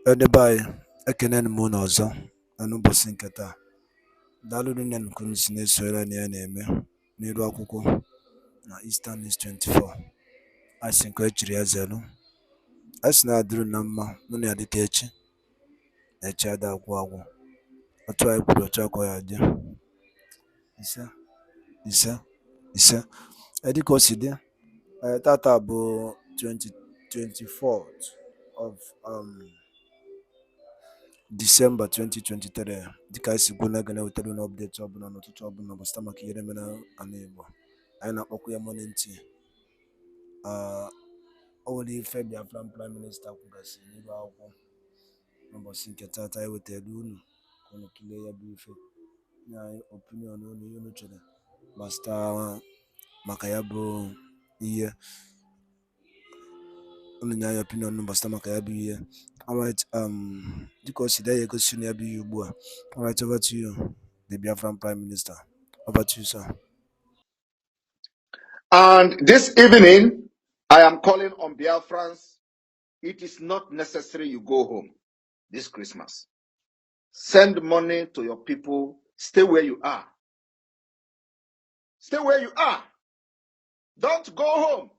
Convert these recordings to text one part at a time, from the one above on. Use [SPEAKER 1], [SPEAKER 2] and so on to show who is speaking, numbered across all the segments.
[SPEAKER 1] Edebai ekene m unu ọzọ n'ụbọchị nke taa. Daalụ rinne nke unu si na-esonyere na ya na-eme n'iru akwụkwọ na Eastern News 24. Anyị sị nke echiri ya zelu. Anyị sị na-adịrị na mma mụ na ya dịta echi na echi ada agwụ agwụ. Otu anyị kwuru otu akọ ya dị. Ise ise ise. Dịka o si dị, tata bụ 24th of December 2023. Dịka anyị si kwuo na aga na-ewetara unu ọpdeti ọbụla n'ụtụtụ ọbụla gbasara maka ihe mere n'ala Igbo. Anyị na-akpọkwa ya morning tea. O nwere ife Biafra Prime Minister kwugasị n'iru akwụkwọ n'ụbọchị nke tata. Anyị wetara unu ka unu tụlee ya bụ ife, nye anyị opinion unu, ihe unu chere gbasara maka ya bụ ihe. Unu nye anyị opinion unu gbasara maka ya bụ ihe. Alright, dịka o si dị, egosi unu ya bụ ihe ugbu a. Alright, over to you, the Biafran Prime Minister. Over to you, sir.
[SPEAKER 2] And this evening, I am calling on Biafrans. It is not necessary you go home this Christmas. Send money to your people. Stay where you are. Stay where you are. Don't go home.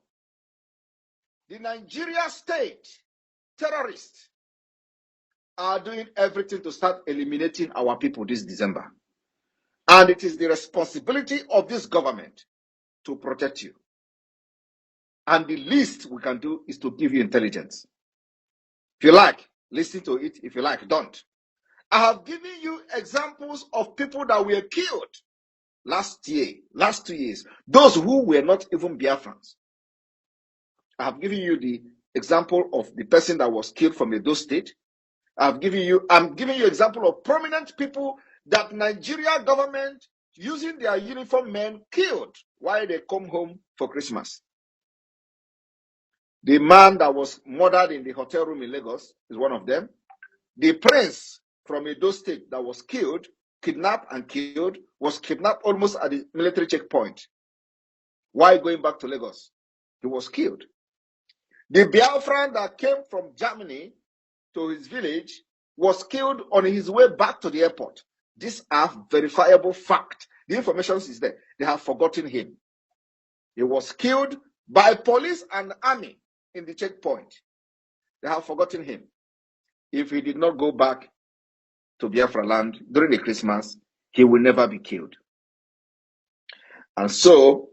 [SPEAKER 2] The Nigeria state terrorists are doing everything to start eliminating our people this December. And it is the responsibility of this government to protect you. And the least we can do is to give you intelligence. If you like, listen to it. If you like, don't. I have given you examples of people that were killed last 2 years, those who were not even Biafrans. I have given you the example of the person that was killed from Edo State. I'm giving you example of prominent people that Nigeria government, using their uniform men, killed while they come home for Christmas. The man that was murdered in the hotel room in Lagos is one of them. The prince from Edo State that was killed, kidnapped and killed, was kidnapped almost at the military checkpoint. While going back to Lagos, he was killed. The Biafran that came from Germany to his village was killed on his way back to the airport. These are verifiable facts. The information is there. They have forgotten him. He was killed by police and army in the checkpoint. They have forgotten him. If he did not go back to Biafra land during the Christmas, he will never be killed. And so,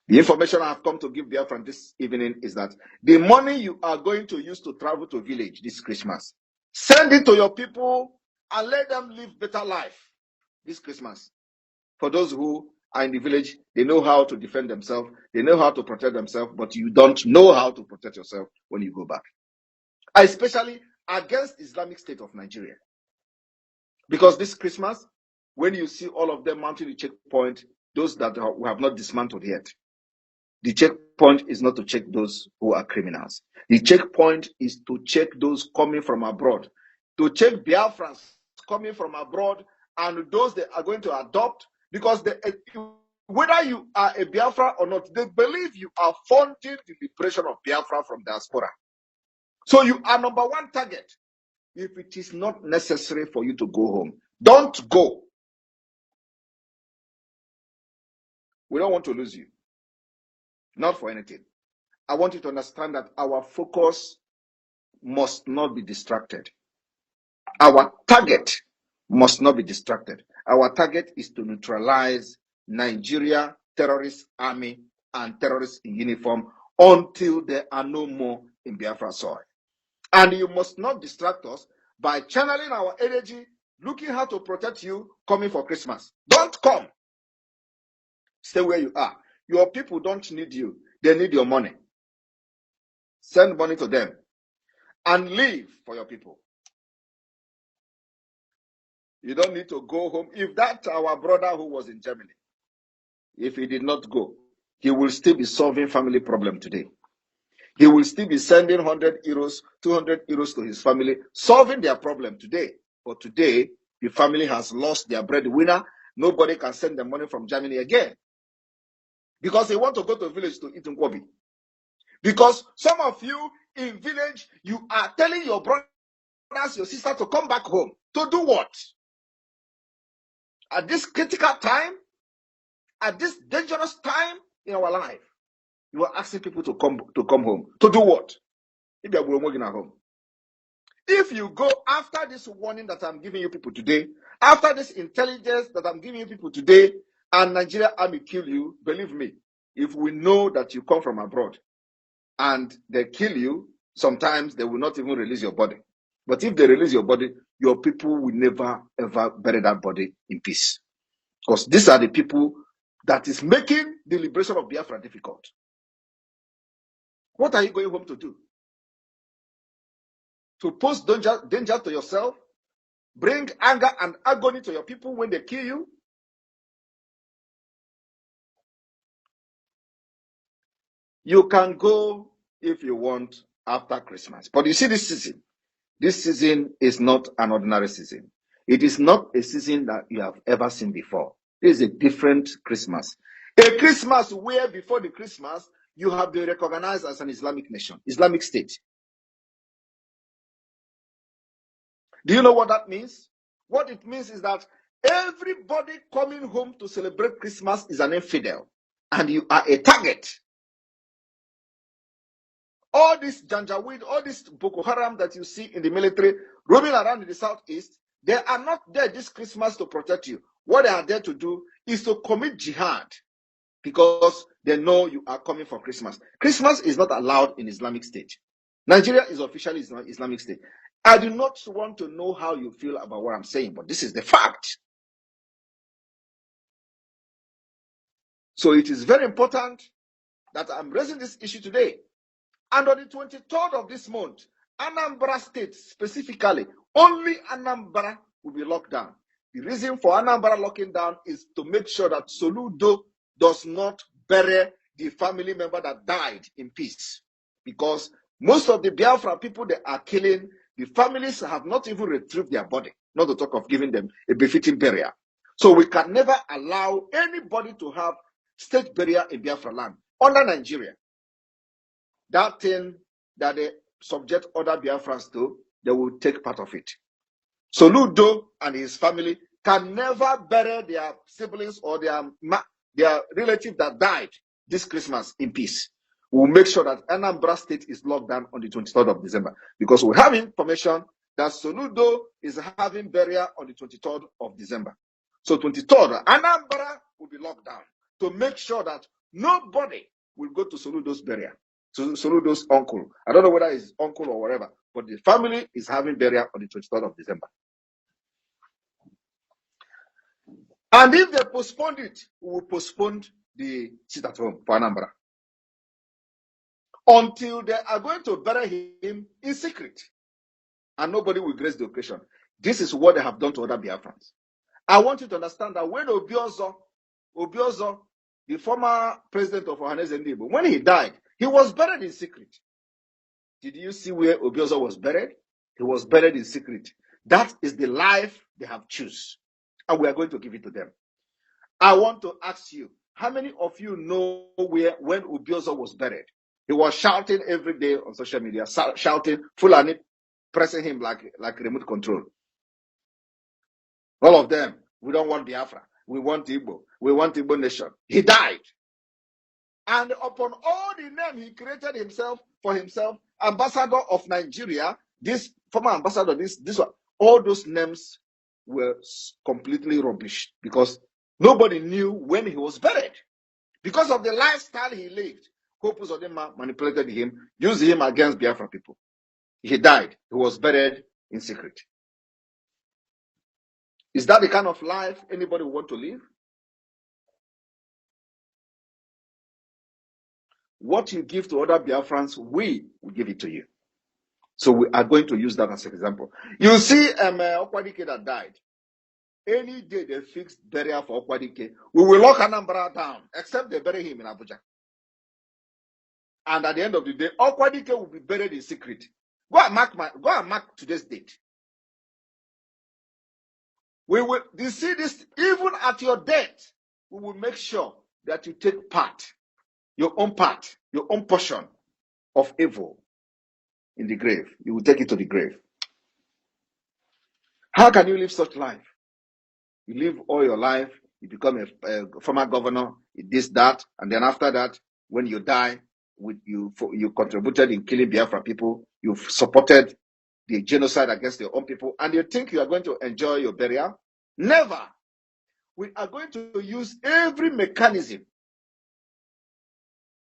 [SPEAKER 2] the information I have come to give Biafra this evening is that the money you are going to use to travel to village this Christmas, send it to your people and let them live better life this Christmas. For those who are in the village, they know how to defend themselves, they know how to protect themselves, but you don't know how to protect yourself when you go back. Especially against Islamic State of Nigeria. Because this Christmas, when you see all of them mounting the checkpoint, those that we have not dismantled yet, the checkpoint is not to check those who are criminals. The checkpoint is to check those coming from abroad, to check Biafrans coming from abroad and those they are going to adopt, because whether you are a Biafra or not, they believe you are funding the liberation of Biafra from diaspora. So you are number one target. If it is not necessary for you to go home, don't go. We don't want to lose you. Not for anything. I want you to understand that our focus must not be distracted. Our target must not be distracted. Our target is to neutralize Nigeria, terrorist army, and terrorists in uniform until there are no more in Biafra soil. And you must not distract us by channeling our energy, looking how to protect you coming for Christmas. Don't come. Stay where you are. Your people don't need you. They need your money. Send money to them and live for your people. You don't need to go home. If that our brother who was in Germany, if he did not go, he will still be solving family problem today. He will still be sending 100 euros, 200 euros to his family, solving their problem today. But today, the family has lost their breadwinner. Nobody can send them money from Germany again. Because they want to go to a village to eat nkwobi. Because some of you in village, you are telling your brother brothers, your sisters to come back home. To do what? At this critical time, at this dangerous time in our life, you are asking people to come home. To do what? If you are working at home. If you go after this warning that I'm giving you people today, after this intelligence that I'm giving you people today, and Nigeria army kill you, believe me, if we know that you come from abroad and they kill you, sometimes they will not even release your body. But if they release your body, your people will never ever bury that body in peace. Because these are the people that is making the liberation of Biafra difficult. What are you going home to do? To pose danger to yourself? Bring anger and agony to your people when they kill you? You can go if you want after Christmas. But you see this season is not an ordinary season. It is not a season that you have ever seen before. It is a different Christmas. A Christmas where before the Christmas, you have been recognized as an Islamic nation, Islamic state. Do you know what that means? What it means is that everybody coming home to celebrate Christmas is an infidel, and you are a target. All this Janjaweed, all this Boko Haram that you see in the military roaming around in the southeast, they are not there this Christmas to protect you. What they are there to do is to commit jihad because they know you are coming for Christmas. Christmas is not allowed in Islamic State. Nigeria is officially Islamic State. I do not want to know how you feel about what I'm saying, but this is the fact. So it is very important that I'm raising this issue today. And on the 23rd of this month, Anambra State specifically, only Anambra will be locked down. The reason for Anambra locking down is to make sure that Soludo does not bury the family member that died in peace. Because most of the Biafra people they are killing, the families have not even retrieved their body, not to talk of giving them a befitting burial. So we can never allow anybody to have state burial in Biafra land under Nigeria. That thing that they subject other Biafrans to, they will take part of it. Soludo and his family can never bury their siblings or their relative that died this Christmas in peace. We'll make sure that Anambra State is locked down on the 23rd of December because we have information that Soludo is having burial on the 23rd of December. So 23rd, Anambra will be locked down to make sure that nobody will go to Soludo's burial. Soludo's uncle. I don't know whether it's uncle or whatever, but the family is having burial on the 23rd of December. And if they postponed it, we will postpone the sit at home for Anambra until they are going to bury him in secret. And nobody will grace the occasion. This is what they have done to other Biafrans. I want you to understand that when Obiozo, the former president of Ohaneze Ndigbo, when he died, he was buried in secret. Did you see where Obiozo was buried? He was buried in secret. That is the life they have chosen. And we are going to give it to them. I want to ask you, how many of you know when Obiozo was buried? He was shouting every day on social media, shouting, Fulani, pressing him like remote control. All of them, we don't want Biafra. We want Igbo. We want Igbo nation. He died. And upon all the name he created for himself, ambassador of Nigeria, this former ambassador, this one, all those names were completely rubbish because nobody knew when he was buried. Because of the lifestyle he lived, Corpus Odema manipulated him, used him against Biafra people. He died. He was buried in secret. Is that the kind of life anybody want to live? What you give to other Biafrans, we will give it to you. So we are going to use that as an example. You see Okwadike that died. Any day they fix burial for Okwadike, we will lock Anambra down, except they bury him in Abuja. And at the end of the day, Okwadike will be buried in secret. Go and mark today's date. We will see this even at your death. We will make sure that you take your own portion of evil in the grave. You will take it to the grave. How can you live such life? You live all your life, you become a former governor, this, that, and then after that, when you die, you contributed in killing Biafra people, you've supported the genocide against your own people, and you think you are going to enjoy your burial? Never. We are going to use every mechanism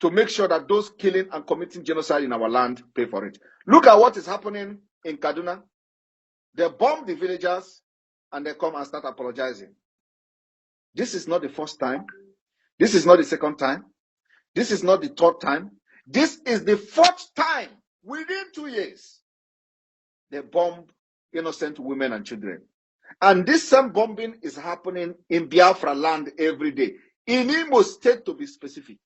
[SPEAKER 2] to make sure that those killing and committing genocide in our land pay for it. Look at what is happening in Kaduna. They bomb the villagers and they come and start apologizing. This is not the first time. This is not the second time. This is not the third time. This is the fourth time within 2 years. They bomb innocent women and children. And this same bombing is happening in Biafra land every day. In Imo State, to be specific.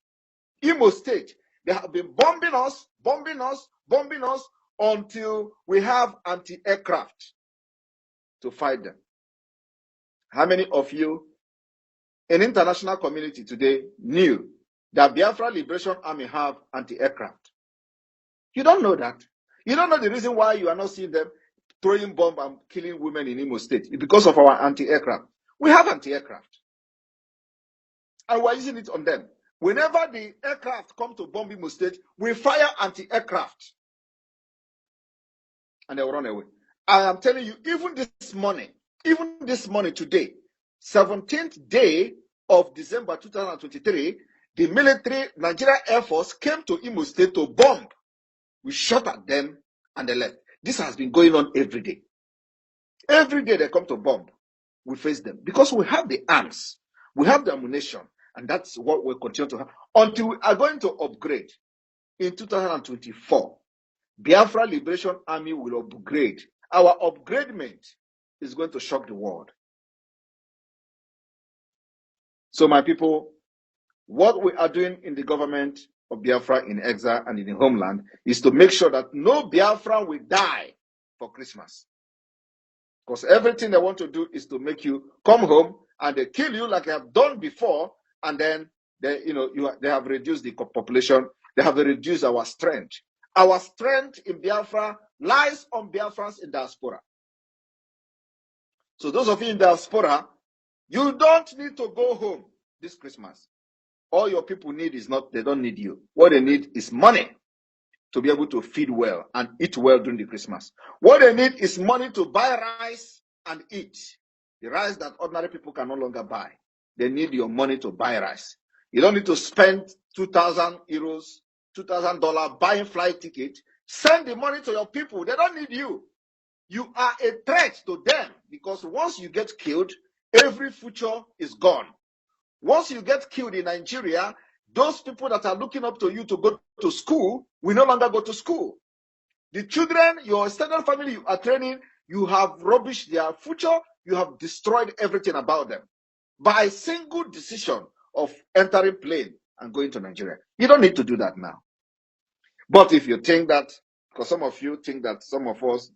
[SPEAKER 2] Imo State, they have been bombing us until we have anti-aircraft to fight them. How many of you in international community today knew that Biafra Liberation Army have anti-aircraft? You don't know that. You don't know the reason why you are not seeing them throwing bomb and killing women in Imo State. It's because of our anti-aircraft. We have anti-aircraft. And we're using it on them. Whenever the aircraft come to bomb Imo State, we fire anti-aircraft. And they will run away. I am telling you, even this morning today, 17th day of December 2023, the military, Nigeria Air Force came to Imo State to bomb. We shot at them and they left. This has been going on every day. Every day they come to bomb. We face them because we have the arms, we have the ammunition, and that's what we'll continue to have until we are going to upgrade. In 2024, Biafra Liberation Army will upgrade. Our upgradement is going to shock the world. So my people, what we are doing in the government of Biafra in exile and in the homeland is to make sure that no Biafran will die for Christmas. Because everything they want to do is to make you come home and they kill you like they have done before, and then they have reduced the population, they have reduced our strength. Our strength in Biafra lies on Biafrans in diaspora. So those of you in diaspora, you don't need to go home this Christmas. All your people need is they don't need you. What they need is money to be able to feed well and eat well during the Christmas. What they need is money to buy rice and eat. The rice that ordinary people can no longer buy. They need your money to buy rice. You don't need to spend 2,000 euros, $2,000 buying flight ticket. Send the money to your people. They don't need you. You are a threat to them because once you get killed, every future is gone. Once you get killed in Nigeria, those people that are looking up to you to go to school will no longer go to school. The children, your extended family you are training, you have rubbished their future, you have destroyed everything about them by a single decision of entering plane and going to Nigeria. You don't need to do that now. But if you think that, because some of you think that some of us,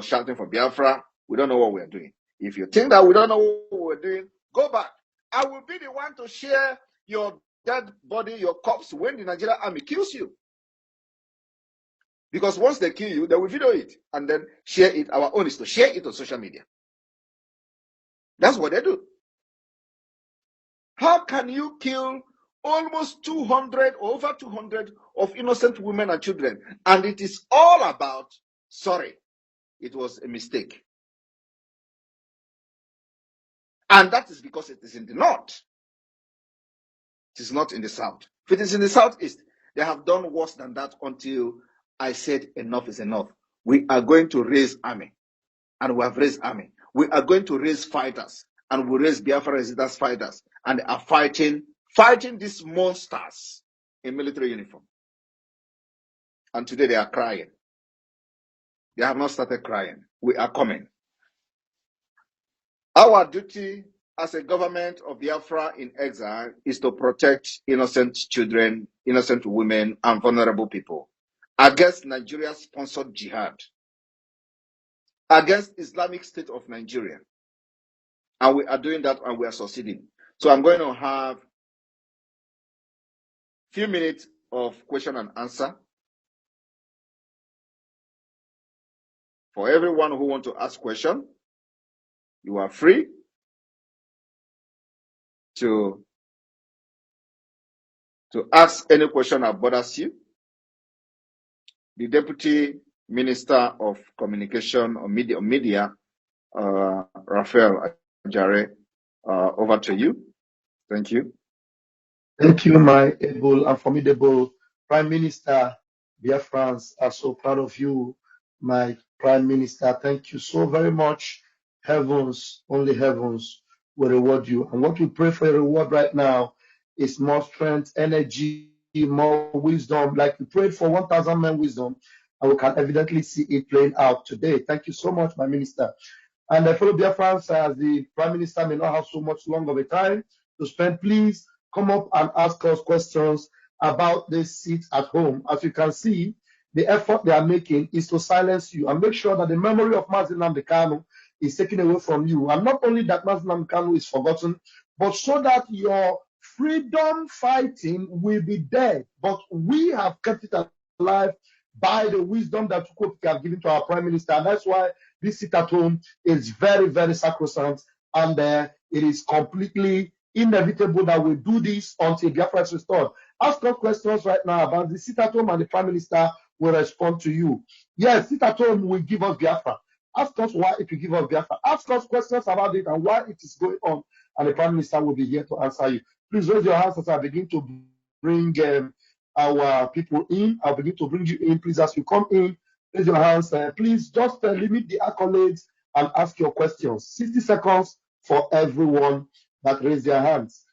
[SPEAKER 2] shouting for Biafra, we don't know what we're doing. If you think that we don't know what we're doing, go back. I will be the one to share your dead body, your corpse, when the Nigerian army kills you. Because once they kill you, they will video it and then share it. Our own is to share it on social media. That's what they do. How can you kill almost 200, over 200 of innocent women and children? And it is all about, sorry, it was a mistake. And that is because it is in the north. It is not in the south. If it is in the southeast, they have done worse than that until I said enough is enough. We are going to raise army. And we have raised army. We are going to raise fighters. And we raise Biafra resistance fighters. And they are fighting these monsters in military uniform. And today they are crying. They have not started crying. We are coming. Our duty as a government of Biafra in exile is to protect innocent children, innocent women, and vulnerable people against Nigeria-sponsored jihad, against Islamic State of Nigeria. And we are doing that and we are succeeding. So I'm going to have a few minutes of question and answer for everyone who wants to ask question. You are free to ask any question that bothers you. The Deputy Minister of Communication or Media, Raphael Ajare, over to you. Thank you.
[SPEAKER 3] Thank you, my able and formidable Prime Minister. Biafrans are so proud of you, my Prime Minister. Thank you so very much. Heavens, only heavens will reward you. And what we pray for a reward right now is more strength, energy, more wisdom. Like we prayed for 1,000 men wisdom, and we can evidently see it playing out today. Thank you so much, my minister. And fellow Biafrans, as the Prime Minister may not have so much long of a time to spend, please come up and ask us questions about this seat at home. As you can see, the effort they are making is to silence you and make sure that the memory of Mazi Nnamdi Kanu is taken away from you. And not only that Mazi Nnamdi Kanu is forgotten, but so that your freedom fighting will be dead. But we have kept it alive by the wisdom that we have given to our Prime Minister. And that's why this seat at home is very, very sacrosanct. And it is completely inevitable that we do this until Biafra is restored. Ask us questions right now about the sit at home, and the Prime Minister will respond to you. Yes, sit at home will give us Biafra. Ask us why it will give us Biafra. Ask us questions about it and why it is going on, and the Prime Minister will be here to answer you. Please raise your hands as I begin to bring our people in. I'll begin to bring you in. Please, as you come in, raise your hands. Please just limit the accolades and ask your questions. 60 seconds for everyone that raise their hands.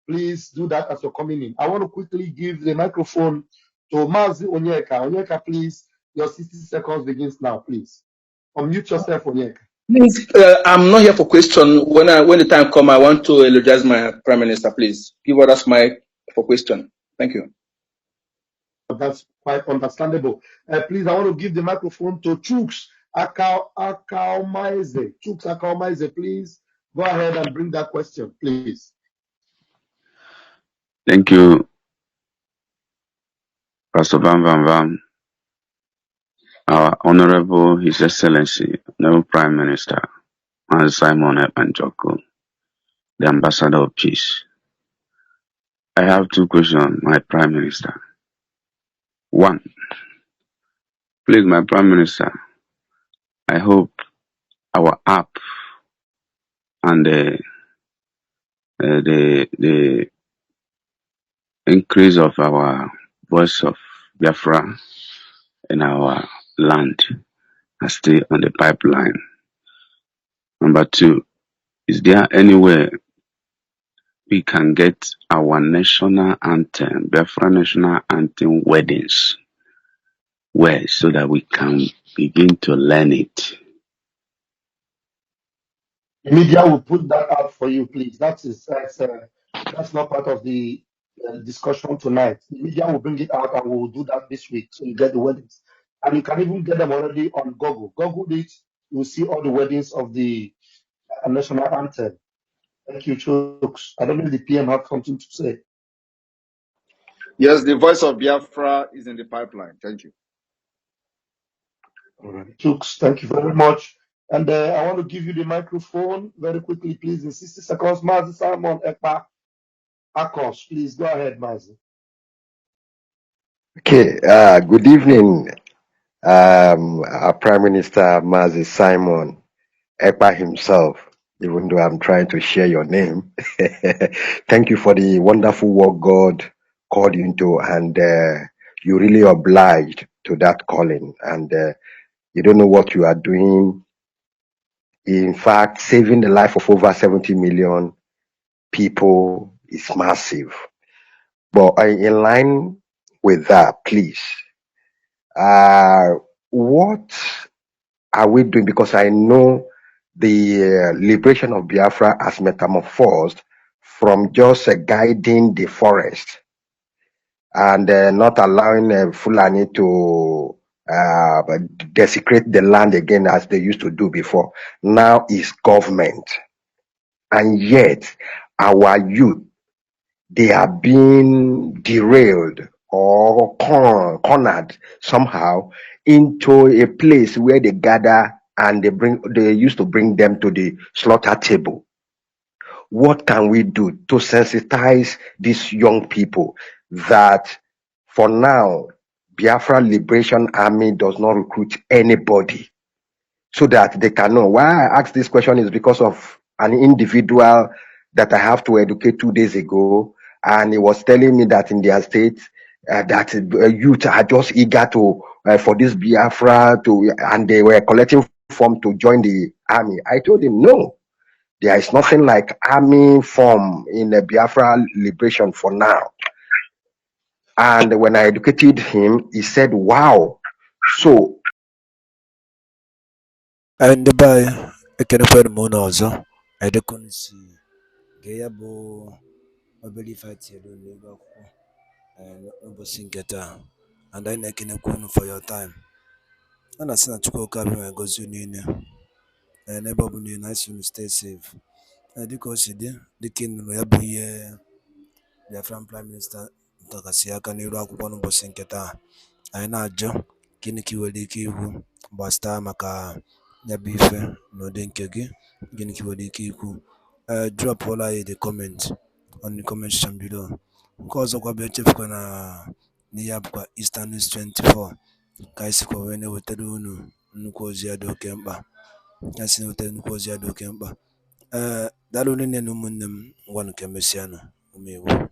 [SPEAKER 3] Please do that as you're coming in. I want to quickly give the microphone to Mazi Onyeka. Onyeka, please, your 60 seconds begins now, please. Unmute yourself, Onyeka.
[SPEAKER 4] Please, I'm not here for question. When the time comes, I want to eulogize my Prime Minister. Please give others mic for question. Thank you.
[SPEAKER 3] That's quite understandable. Please, I want to give the microphone to Chuks Akalmaize. Chuks Akalmaize, please go ahead and bring that question, please.
[SPEAKER 5] Thank you, Pastor Van Van Van, our Honorable His Excellency, Honorable Prime Minister, and Simon Epanjoko, the Ambassador of Peace. I have two questions, my Prime Minister. One, please, my Prime Minister, I hope our app and the increase of our voice of Biafra in our land are still on the pipeline. Number two, is there any way we can get our national anthem, Biafra national anthem weddings, where so that we can begin to learn it?
[SPEAKER 3] The media will put that out for you, please. That's not part of the discussion tonight. The media will bring it out, and we will do that this week, so you get the weddings. And you can even get them already on Google. Google it, you will see all the weddings of the national anthem. Thank you, Chuks. I don't know if the PM have something to say.
[SPEAKER 2] Yes, the voice of Biafra is in the pipeline. Thank you.
[SPEAKER 3] All right, Chuks, thank you very much. And I want to give you the microphone very quickly, please, in 60 seconds. Mazi Simon Ekpa Akos, please go ahead, Mazi.
[SPEAKER 6] Okay, good evening, our Prime Minister Mazi Simon Ekpa himself, even though I'm trying to share your name. Thank you for the wonderful work God called you into, and you really obliged to that calling, and you don't know what you are doing. In fact, saving the life of over 70 million people is massive. But in line with that, please, what are we doing? Because I know the liberation of Biafra has metamorphosed from just guiding the forest and not allowing Fulani to desecrate the land again as they used to do before. Now is government. And yet our youth, they are being derailed or cornered somehow into a place where they gather and they used to bring them to the slaughter table. What can we do to sensitize these young people that for now, Biafra Liberation Army does not recruit anybody, so that they can know? Why I ask this question is because of an individual that I have to educate 2 days ago, and he was telling me that in their state, that youth are just eager to for this Biafra and they were collecting form to join the army. I told him no. There is nothing like army form in the Biafra liberation for now. And when I educated him, he said, wow. So
[SPEAKER 1] ndị be anyị ekenekwanụ m unu ọzọ. Anyị dịkwanụ si gee ya bụ obere ife anyị tinyere unu n'elu akwụkwọ n'ụbọchị nke taa, and anyị na-ekenekwa unu for your time. A na-asị na Chukwu oke abịa na-egozi unu niile n'ebe ọ bụla unu, anyị sị unu stay safe. Dịka o si dị, dịka ị nụrụ ya bụ ihe Biafran Prime Minister ntọkasị aka n'elu akwụkwọ n'ụbọchị nke taa, anyị na-ajụ gịnị ka ị nwere ike ikwu gbasara maka ya bụ ife n'ụdị nke gị. Gịnị ka ị nwere ike ikwu? Drop all anyị the comment on the comment section below. Nke ọzọkwa bụ echefukwa na n'ihe a bụkwa Eastern News 24 ka anyị sikwa wee na-ewetara unu nnukwu ozi ya dị oke mkpa. Daalụ nne na ụmụnne m, ngwanụ ka emesịanụ, ụmụ Igbo.